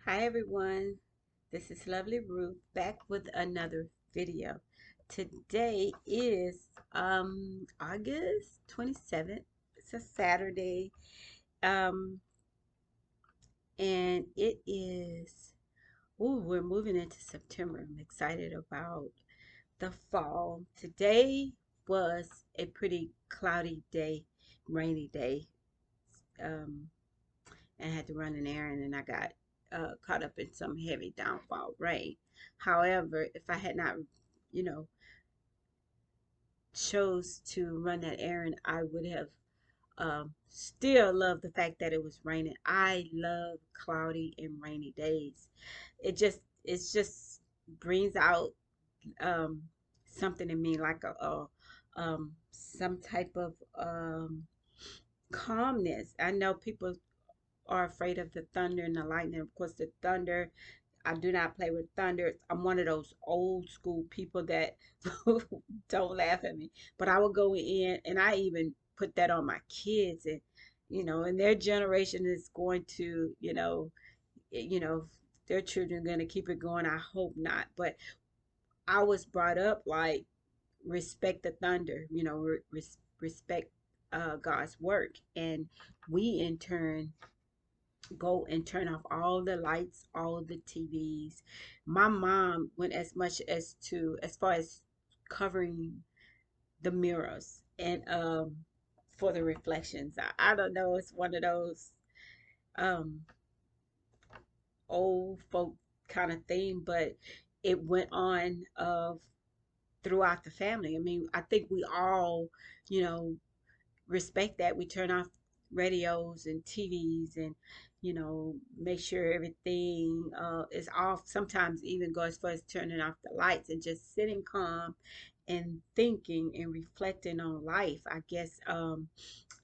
Hi everyone, this is Lovely Ruth back with another video. Today is August 27th. It's a Saturday. Um and it is we're moving into September. I'm excited about the fall. Today was a pretty cloudy day, rainy day. Um and had to run an errand and I got caught up in some heavy downfall rain. However, if I had not, you know, chose to run that errand, I would have still loved the fact that it was raining. I love cloudy and rainy days. It just brings out um, something in me like a some type of calmness. I know people are afraid of the thunder and the lightning. Of course, the thunder, I do not play with thunder. I'm one of those old school people that don't laugh at me. But I will go in and I even put that on my kids and their generation is going to, their children are going to keep it going. I hope not. But I was brought up like respect the thunder, respect God's work. And we in turn go and turn off all the lights, all the TVs. My mom went as far as covering the mirrors and for the reflections. I don't know, it's one of those um old folk kind of thing, but it went on throughout the family. I mean, I think we all, you know, respect that. We turn off radios and TVs and make sure everything is off. Sometimes even go as far as turning off the lights and just sitting calm and thinking and reflecting on life. I guess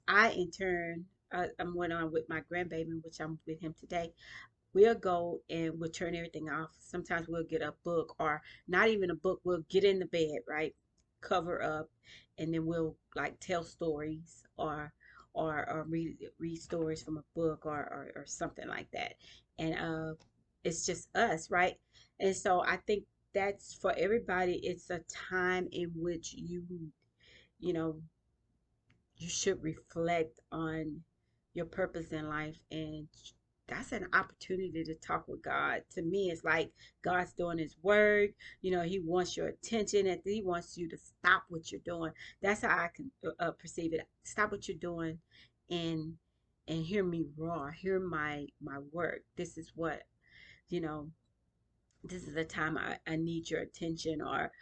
I in turn I'm went on with my grandbaby, which I'm with him today. We'll go and we'll turn everything off. Sometimes we'll get a book or not even a book. We'll get in the bed, right? Cover up, and then we'll like tell stories or read stories from a book or something like that. And it's just us, right? And so I think that's for everybody. It's a time in which you know you should reflect on your purpose in life, and that's an opportunity to talk with God. To me, it's like God's doing his work. He wants your attention and he wants you to stop what you're doing. That's how I can perceive it. Stop what you're doing and hear me roar. Hear my work. This is what, you know, this is the time I need your attention, or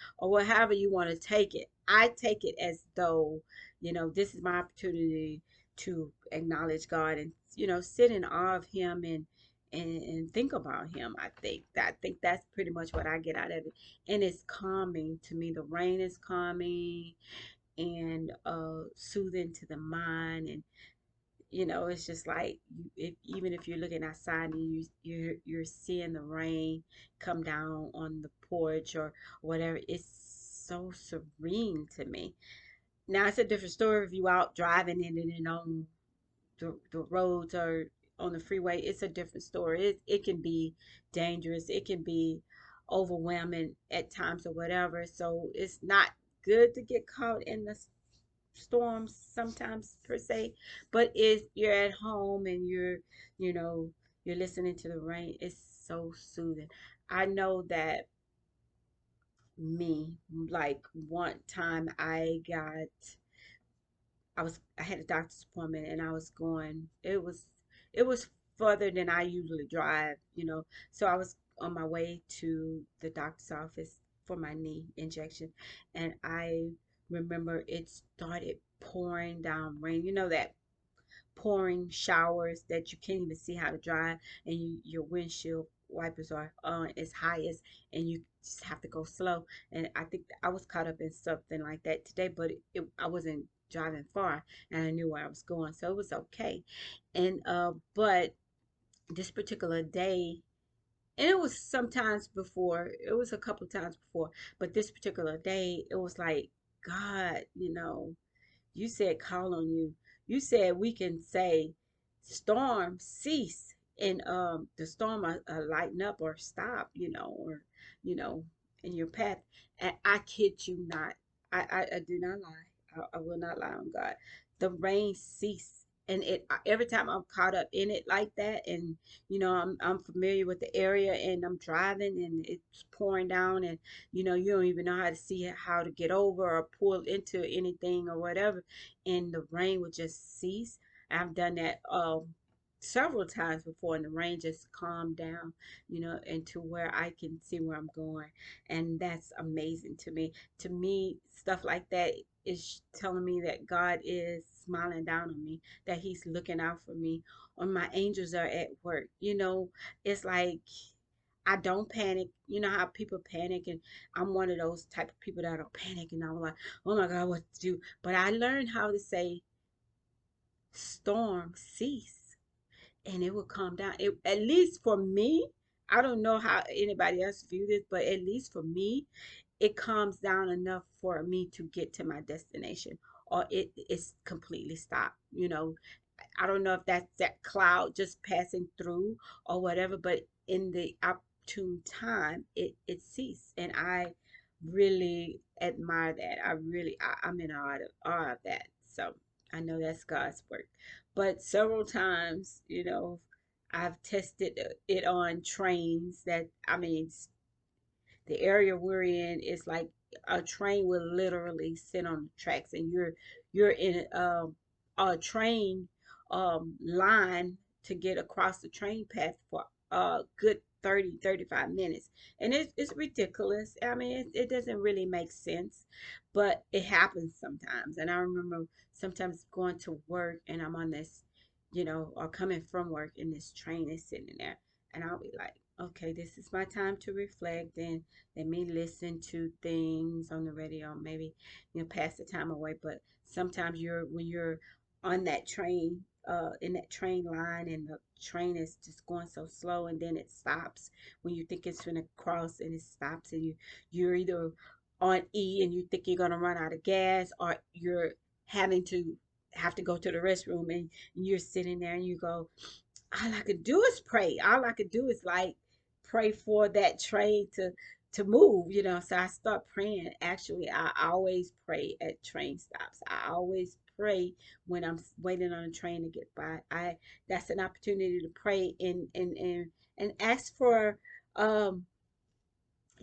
however you want to take it. I take it as though, this is my opportunity to acknowledge God and, sit in awe of him and think about him. I think that's pretty much what I get out of it. And it's calming to me. The rain is calming and soothing to the mind, and it's just like even if you're looking outside and you're seeing the rain come down on the porch or whatever, it's so serene to me. Now it's a different story if you out driving in and on the roads or on the freeway. It's a different story. It can be dangerous. It can be overwhelming at times or whatever. So it's not good to get caught in the storms sometimes per se, but if you're at home and you know you're listening to the rain, it's so soothing. I know that me, like one time I had a doctor's appointment and I was going, it was further than I usually drive, so I was on my way to the doctor's office for my knee injection, and I remember it started pouring down rain. You know that pouring showers that you can't even see how to drive, and your windshield wipers are on as high as, and you just have to go slow. And I think I was caught up in something like that today, but I wasn't driving far, and I knew where I was going, so it was okay. And but this particular day, and it was sometimes before, it was a couple of times before, but this particular day, it was like, God, you said call on you. You said we can say, storm cease, and the storm lighten up or stop, or you know, in your path. And I kid you not, I do not lie. I will not lie on God. The rain ceased, and every time I'm caught up in it like that, and I'm familiar with the area, and I'm driving, and it's pouring down, and you don't even know how to see how to get over or pull into anything or whatever, and the rain would just cease. I've done that several times before, and the rain just calmed down, into where I can see where I'm going. And that's amazing to me. To me, stuff like that is telling me that God is smiling down on me, that He's looking out for me, or my angels are at work. It's like I don't panic. You know how people panic, and I'm one of those type of people that don't panic, and I'm like, oh my God, what to do? But I learned how to say, storm cease, and it will calm down. At least for me, I don't know how anybody else view this, but at least for me, it calms down enough for me to get to my destination, or it's completely stopped. I don't know if that's that cloud just passing through or whatever, but in the opportune time, it ceased, and I really admire that. I'm in awe of that. So I know that's God's work. But several times, I've tested it on trains that, I mean, the area we're in is like a train will literally sit on the tracks, and you're in a train line to get across the train path for a good 30-35 minutes, and it's ridiculous. I mean, it doesn't really make sense, but it happens sometimes. And I remember sometimes going to work, and I'm on this, or coming from work, and this train is sitting there, and I'll be like, okay, this is my time to reflect, and let me listen to things on the radio, maybe, pass the time away. But sometimes when you're on that train, in that train line, and the train is just going so slow, and then it stops when you think it's gonna cross, and it stops, and you're either on E, and you think you're gonna run out of gas, or you're having to have to go to the restroom, and you're sitting there, and you go, all I could do is pray. All I could do is like pray for that train to move. So I start praying. Actually, I always pray at train stops. I always pray when I'm waiting on a train to get by. I That's an opportunity to pray, and ask for um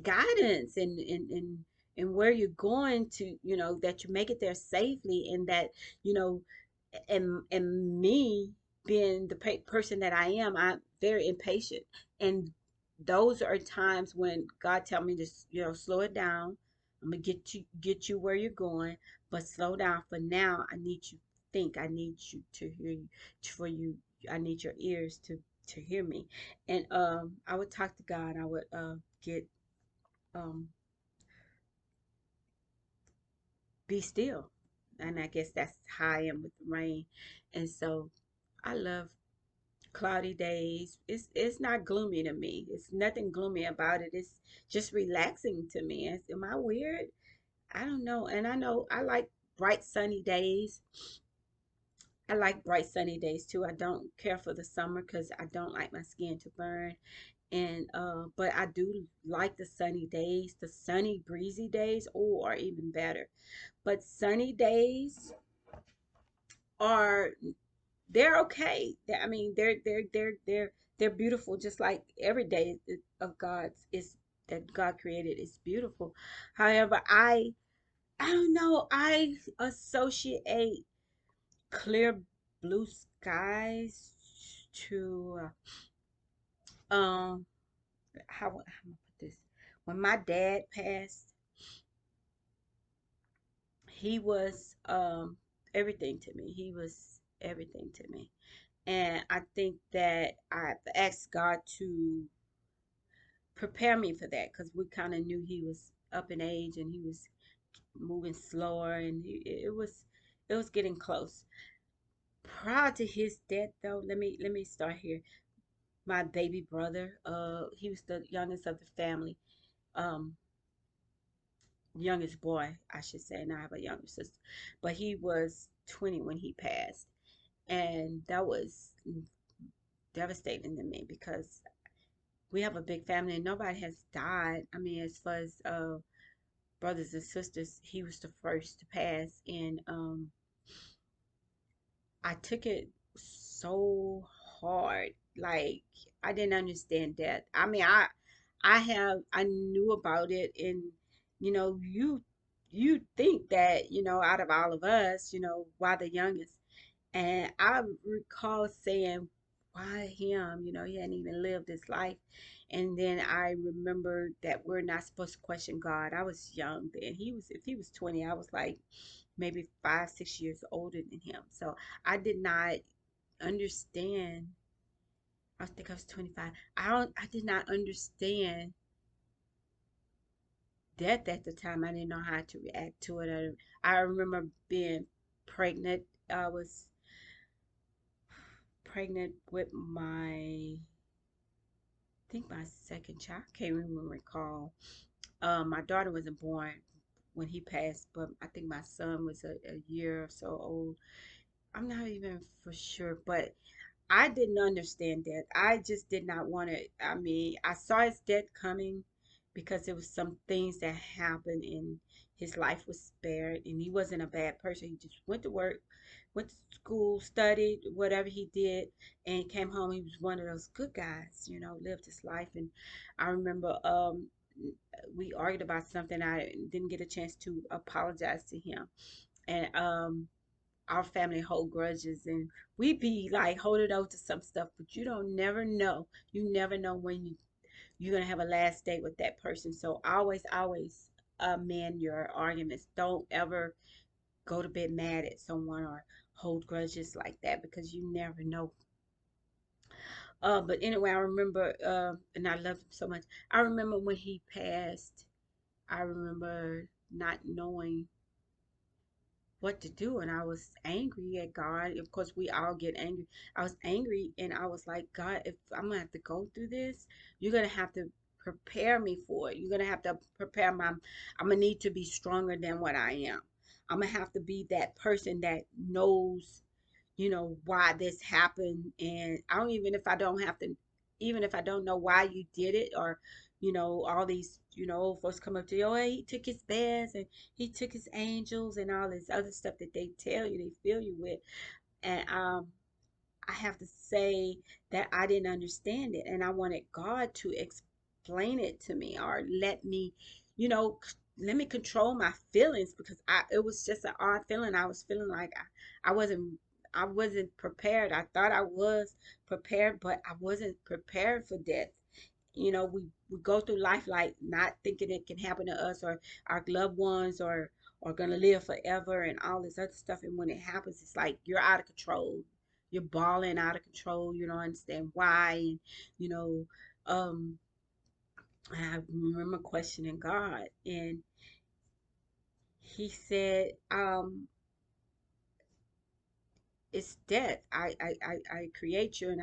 guidance, and where you're going to, that you make it there safely, and that, you know and me being the person that I am, I'm very impatient, and those are times when God tell me to, slow it down. I'm gonna get you where you're going, but slow down for now. I need you to think. I need you to hear you, for you. I need your ears to hear me. And I would talk to God. I would get um be still. And I guess that's how I am with the rain. And so I love cloudy days. It's not gloomy to me. It's nothing gloomy about it. It's just relaxing to me. Am I weird? I don't know. And I know I like bright sunny days. I like bright sunny days too. I don't care for the summer because I don't like my skin to burn. And but I do like the sunny days. The sunny breezy days, oh, are even better. But sunny days are, they're okay. I mean, they're beautiful, just like every day of God's is that God created is beautiful. However, I don't know. I associate clear blue skies to how am I put this? When my dad passed, he was everything to me. He was everything to me. And I think that I asked God to prepare me for that, because we kind of knew he was up in age, and he was moving slower, and it was getting close. Prior to his death, though, let me start here. My baby brother, he was the youngest of the family, um, youngest boy, I should say, and I have a younger sister, but he was 20 when he passed, and that was devastating to me because we have a big family and nobody has died. I mean, as far as brothers and sisters, he was the first to pass, and I took it so hard. Like I didn't understand that. I mean, I knew about it, and you think that out of all of us, why the youngest? And I recall saying, why him? He hadn't even lived his life. And then I remembered that we're not supposed to question God. I was young then. If he was 20, I was like maybe 5, 6 years older than him. So I did not understand. I think I was 25. I did not understand death at the time. I didn't know how to react to it. I remember being pregnant. I was pregnant with I think my second child. I can't even recall. My daughter wasn't born when he passed, but I think my son was a year or so old. I'm not even for sure, but I didn't understand that. I just did not want to. I mean, I saw his death coming because there was some things that happened and his life was spared and he wasn't a bad person. He just went to work, went to school, studied, whatever he did, and came home. He was one of those good guys, lived his life. And I remember we argued about something. I didn't get a chance to apologize to him. And our family hold grudges and we be like holding on to some stuff, but you don't never know. You never know when you're gonna have a last day with that person. So always amend your arguments. Don't ever go to bed mad at someone or hold grudges like that because you never know. But anyway, I remember and I loved him so much. I remember when he passed, I remember not knowing what to do, and I was angry at God. Of course we all get angry. I was angry and I was like, God, if I'm gonna have to go through this, you're gonna have to prepare me for it. You're gonna have to prepare I'm gonna need to be stronger than what I am. I'm gonna have to be that person that knows why this happened. And I don't even if I don't have to even if I don't know why you did it, or all these old folks come up to you, oh, he took his beds and he took his angels and all this other stuff that they tell you, they fill you with. And I have to say that I didn't understand it, and I wanted God to explain it to me, or you know, let me control my feelings, because it was just an odd feeling. I was feeling like I wasn't I wasn't prepared. I thought I was prepared, but I wasn't prepared for death. We go through life like not thinking it can happen to us or our loved ones, or are gonna live forever and all this other stuff. And when it happens, it's like you're out of control. You're balling out of control. You don't understand why. And you know, um, I remember questioning God, and He said, it's death. I create you, and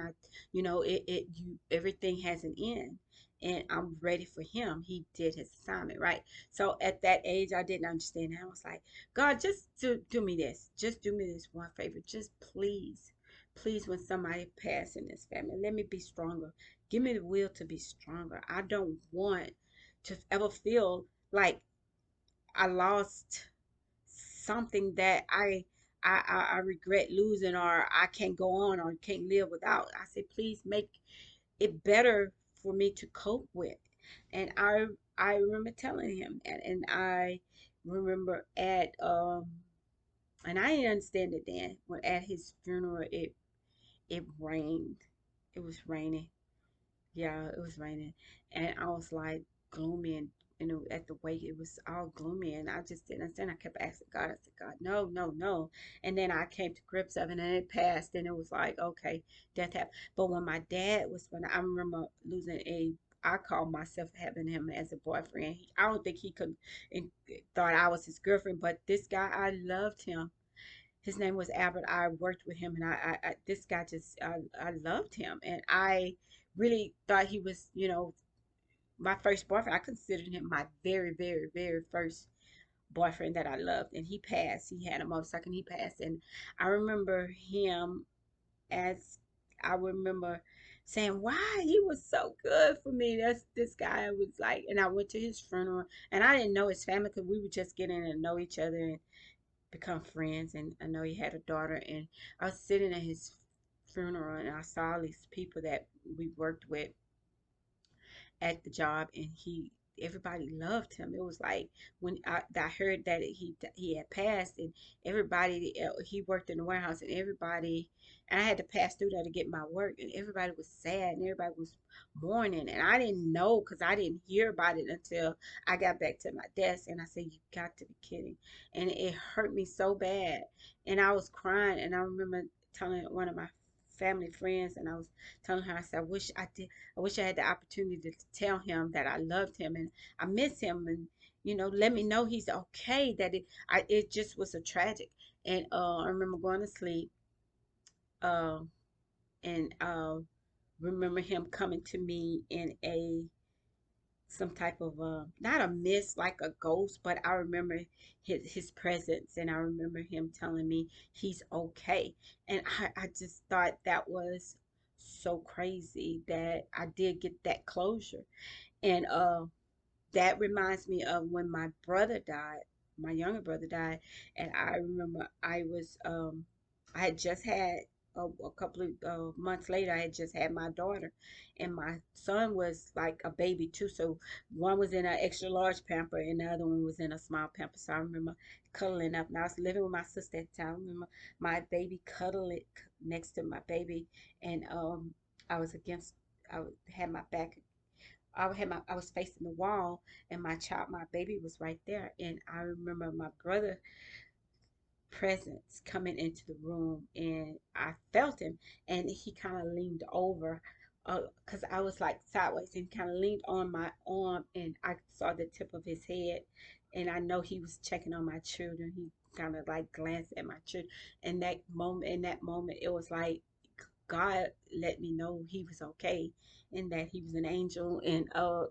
everything has an end, and I'm ready for him. He did his assignment, right? So at that age, I didn't understand. I was like, God, just do me this. Just do me this one favor. Just please, when somebody pass in this family, let me be stronger. Give me the will to be stronger. I don't want to ever feel like I lost something that I regret losing, or I can't go on or can't live without. I said, please make it better for me to cope with. And I remember telling him that, and I remember and I didn't understand it then. When at his funeral, it rained. It was raining. Yeah, it was raining, and I was like gloomy, and at the wake it was all gloomy, and I just didn't understand. I kept asking God. I said, God, no, no, no. And then I came to grips of it, and it passed, and it was like, okay, death happened. But when my dad was, when I remember losing I called myself having him as a boyfriend. I don't think he could and thought I was his girlfriend, but this guy, I loved him. His name was Albert. I worked with him, and this guy just I loved him, and I really thought he was, my first boyfriend. I considered him my very, very, very first boyfriend that I loved. And he passed. He had a motorcycle and he passed. And I remember him as I remember. saying why he was so good for me. That's this guy was like, and I went to his funeral, and I didn't know his family because we were just getting to know each other and become friends. And I know he had a daughter, and I was sitting at his funeral, and I saw all these people that we worked with at the job, and everybody loved him. It was like when I heard that he had passed, and everybody he worked in the warehouse, and everybody, and I had to pass through there to get my work, and everybody was sad and everybody was mourning, and I didn't know because I didn't hear about it until I got back to my desk, and I said, "You got to be kidding!" And it hurt me so bad, and I was crying, and I remember telling one of my family friends, and I was telling her, I said, I wish I had the opportunity to tell him that I loved him and I miss him, and let me know he's okay. That it just was a tragic. And I remember going to sleep, uh, and remember him coming to me in a some type of not a mist like a ghost, but I remember his presence, and I remember him telling me he's okay. And I just thought that was so crazy that I did get that closure. And that reminds me of when my brother died, my younger brother died, and I remember I had just had a couple of months later, I had just had my daughter, and my son was like a baby too. So one was in an extra large pamper, and the other one was in a small pamper. So I remember cuddling up, and I was living with my sister at the time. I remember my baby cuddling next to my baby, and I was against. Had my back I was facing the wall, and my baby was right there. And I remember my brother presence coming into the room, and I felt him, and he kind of leaned over because I was like sideways, and kind of leaned on my arm, and I saw the tip of his head, and I know he was checking on my children. He kind of like glanced at my children, and in that moment it was like God let me know he was okay and that he was an angel. And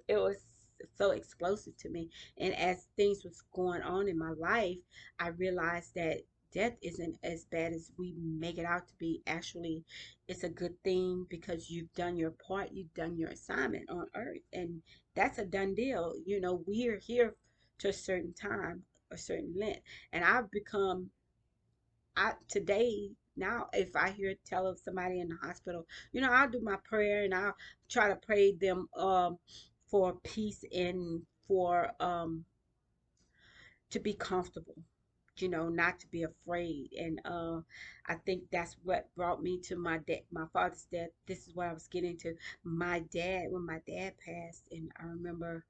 it was so explosive to me. And as things was going on in my life, I realized that death isn't as bad as we make it out to be. Actually, it's a good thing because you've done your part, you've done your assignment on earth, and that's a done deal. We're here to a certain time, a certain length. And I've become I today now if I hear tell of somebody in the hospital, I'll do my prayer, and I'll try to pray them for peace and for to be comfortable, not to be afraid. And I think that's what brought me to my father's death. This is what I was getting to. When my dad passed, and I remember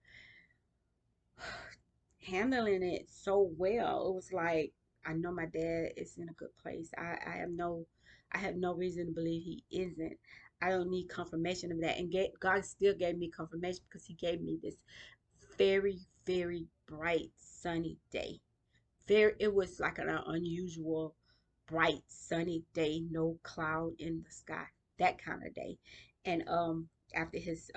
handling it so well. It was like I know my dad is in a good place. I have no reason to believe he isn't. I don't need confirmation of that. And God still gave me confirmation because he gave me this very, very bright sunny day. It was like an unusual bright sunny day, no cloud in the sky, that kind of day. And after his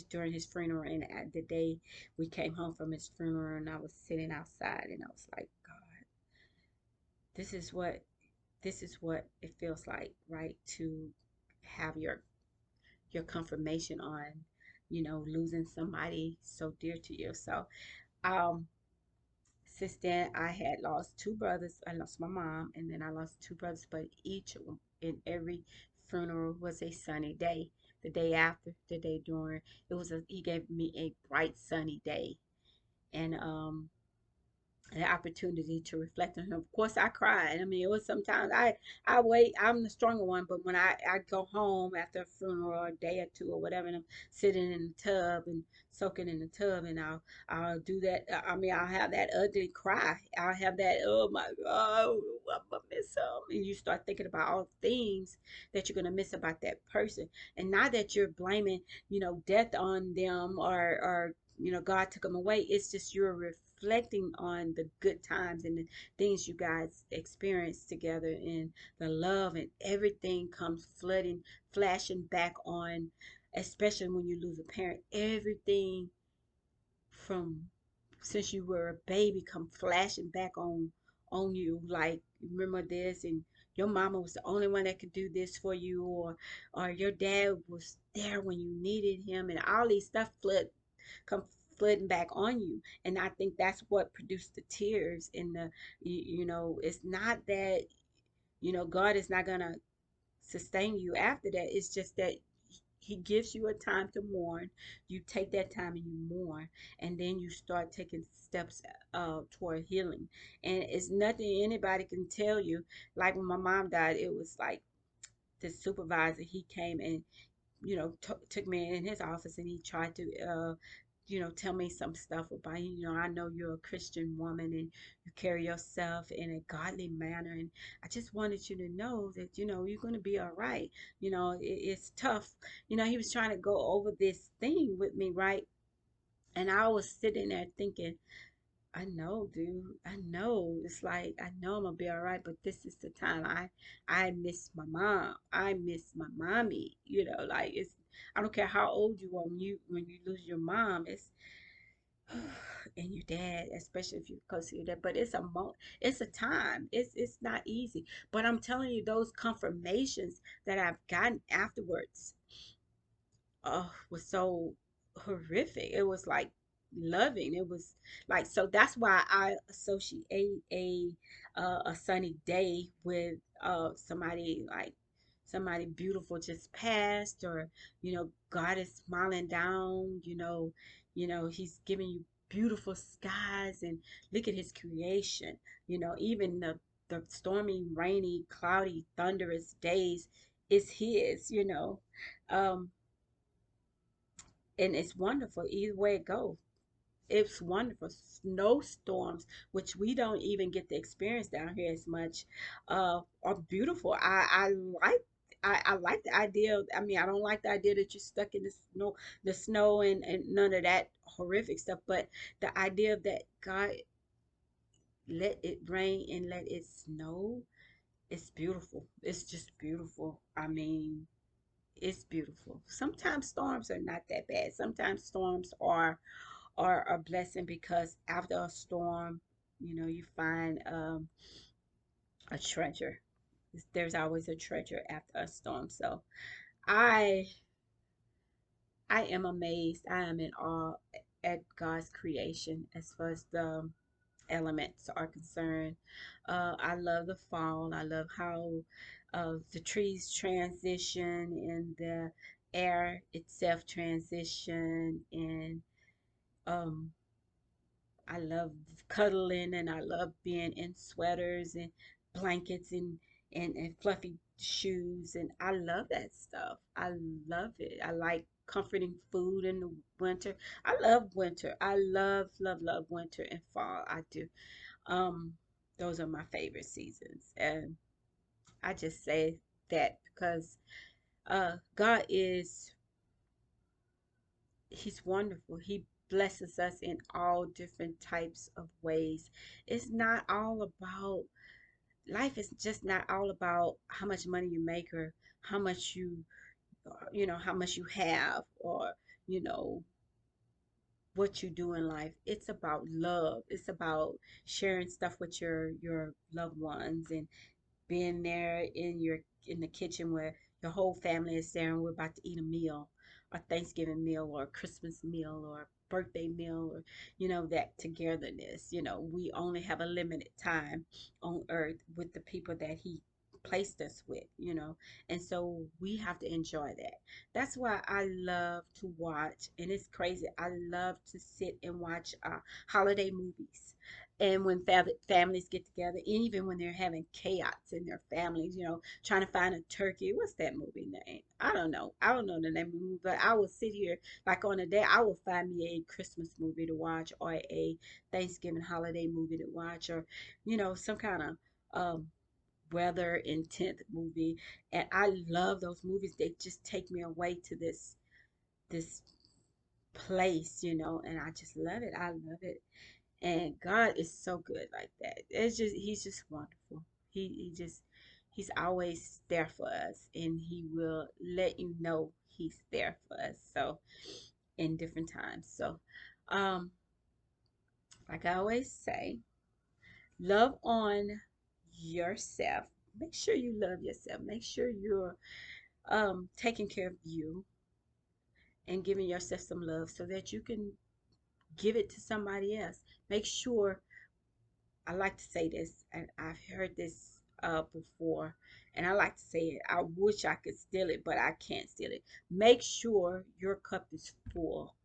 during his funeral, and at the day we came home from his funeral, and I was sitting outside, and I was like, God, this is what it feels like, right? To have your confirmation on, losing somebody so dear to you. So um since then, I had lost two brothers. I lost my mom, and then I lost two brothers. But each in every funeral was a sunny day. The day after, the day during, he gave me a bright sunny day, and the opportunity to reflect on him. Of course, I cried. I mean, it was sometimes I wait. I'm the stronger one, but when I go home after a funeral or a day or two or whatever, and I'm sitting in the tub and soaking in the tub, and I'll do that. I mean, I'll have that ugly cry. I'll have that, oh my God, I'm gonna miss him, and you start thinking about all the things that you're gonna miss about that person, and not that you're blaming, death on them, or God took them away. It's just you're reflecting on the good times and the things you guys experienced together, and the love, and everything comes flashing back on, especially when you lose a parent. Everything from since you were a baby come flashing back on you, like, remember this, and your mama was the only one that could do this for you, or your dad was there when you needed him, and all these stuff come flooding back on you. And I think that's what produced the tears and the it's not that God is not gonna sustain you after that. It's just that he gives you a time to mourn. You take that time and you mourn, and then you start taking steps toward healing. And it's nothing anybody can tell you. Like when my mom died, it was like the supervisor, he came and took me in his office, and he tried to tell me some stuff about, I know you're a Christian woman and you carry yourself in a godly manner. And I just wanted you to know that, you're going to be all right. It's tough. He was trying to go over this thing with me, right? And I was sitting there thinking, I know, dude. I know. It's like I know I'm gonna be all right, but this is the time I miss my mom. I miss my mommy. Like it's I don't care how old you are when you lose your mom. It's and your dad, especially if you're close to your dad. But it's a time. It's not easy. But I'm telling you, those confirmations that I've gotten afterwards was so horrific. It was like loving. It was like, so that's why I associate a sunny day with somebody beautiful just passed, or God is smiling down. He's giving you beautiful skies, and look at his creation. Even the stormy, rainy, cloudy, thunderous days is his. Um, and it's wonderful either way it goes. It's wonderful. Snowstorms, which we don't even get to experience down here as much, are beautiful. I like the idea I mean, I don't like the idea that you're stuck in the snow and none of that horrific stuff, but the idea of that God let it rain and let it snow, it's beautiful. It's just beautiful. I mean, it's beautiful. Sometimes storms are not that bad. Sometimes storms are a blessing, because after a storm, you find a treasure. There's always a treasure after a storm. So I I am amazed. I am in awe at God's creation as far as the elements are concerned. I love the fall. I love how the trees transition and the air itself transition, and um, I love cuddling, and I love being in sweaters and blankets and fluffy shoes, and I love that stuff. I love it. I like comforting food in the winter. I love winter. I love winter and fall. I do. Um, those are my favorite seasons. And I just say that because God is He's wonderful. He blesses us in all different types of ways. It's not all about life is just not all about how much money you make, or how much how much you have, or you know what you do in life. It's about love. It's about sharing stuff with your loved ones, and being there in the kitchen where your whole family is there and we're about to eat a meal, a Thanksgiving meal or a Christmas meal or a birthday meal, or that togetherness. We only have a limited time on earth with the people that he placed us with, and so we have to enjoy that. That's why I love to watch, and it's crazy, I love to sit and watch holiday movies. And when families get together, even when they're having chaos in their families, trying to find a turkey. What's that movie name? I don't know. I don't know the name of the movie, but I will sit here like on a day. I will find me a Christmas movie to watch, or a Thanksgiving holiday movie to watch, or some kind of weather intent movie. And I love those movies. They just take me away to this place, and I just love it. I love it. And God is so good like that. He's just wonderful. He's always there for us, and he will let you know he's there for us. So in different times. So um like I always say, love on yourself Make sure you love yourself. Make sure you're taking care of you and giving yourself some love so that you can give it to somebody else. Make sure, I like to say this, and I've heard this before, and I like to say it. I wish I could steal it, but I can't steal it. Make sure your cup is full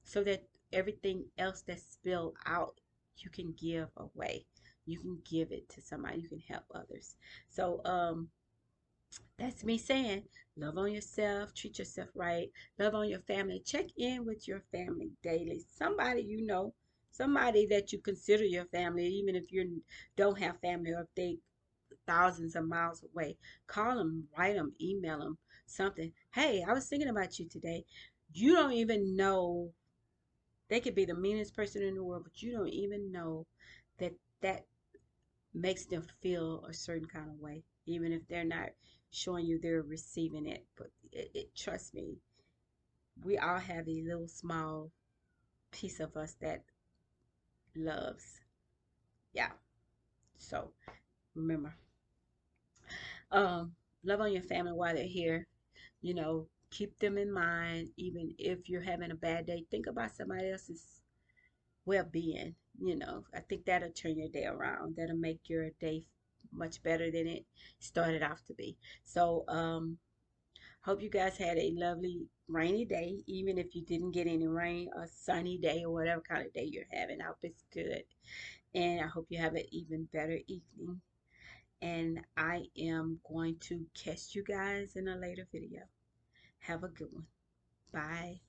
so that everything else that's spilled out, you can give away. You can give it to somebody. You can help others. So, that's me saying, love on yourself, treat yourself right, love on your family. Check in with your family daily. Somebody you know, somebody that you consider your family, even if you don't have family or if they thousands of miles away. Call them, write them, email them, something. Hey, I was thinking about you today. You don't even know, they could be the meanest person in the world, but you don't even know that that makes them feel a certain kind of way, even if they're not showing you they're receiving it. But trust me, we all have a little small piece of us that loves. Yeah. So remember, um, love on your family while they're here. You know, keep them in mind, even if you're having a bad day. Think about somebody else's well-being. I think that'll turn your day around. That'll make your day much better than it started off to be. So, hope you guys had a lovely rainy day, even if you didn't get any rain, a sunny day, or whatever kind of day you're having. I hope it's good. And I hope you have an even better evening. And I am going to catch you guys in a later video. Have a good one. Bye.